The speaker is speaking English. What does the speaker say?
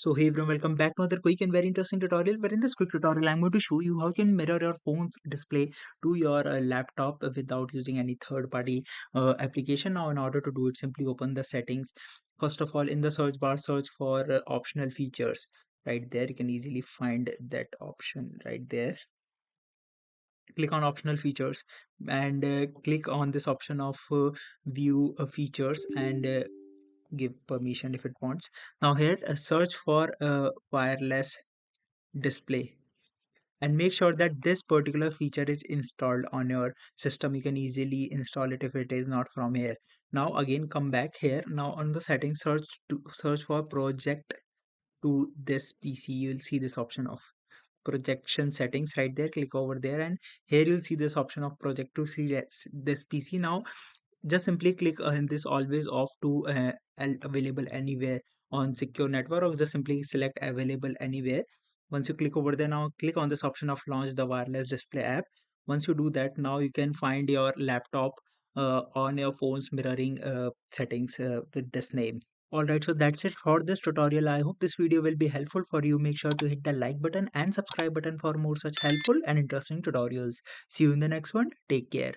So hey everyone, welcome back to another quick and very interesting tutorial. But in this quick tutorial, I'm going to show you how you can mirror your phone's display to your laptop without using any third-party application. Now, in order to do it, simply open the settings. First of all, in the search bar, search for optional features. Right there, you can easily find that option right there. Click on optional features and click on this option of view features and give permission if it wants. Now here search for wireless display and make sure that this particular feature is installed on your system. You can easily install it if it is not from here. Now again come back here. Now on the settings, search for project to this PC. You'll see this option of projection settings right there. Click over there and here you'll see this option of project to see this PC. Now just simply click in this always off to available anywhere on secure network, or just simply select available anywhere. Once you click over there, now click on this option of launch the wireless display app. Once you do that, now you can find your laptop on your phone's mirroring settings with this name. Alright, so that's it for this tutorial. I hope this video will be helpful for you. Make sure to hit the like button and subscribe button for more such helpful and interesting tutorials. See you in the next one. Take care.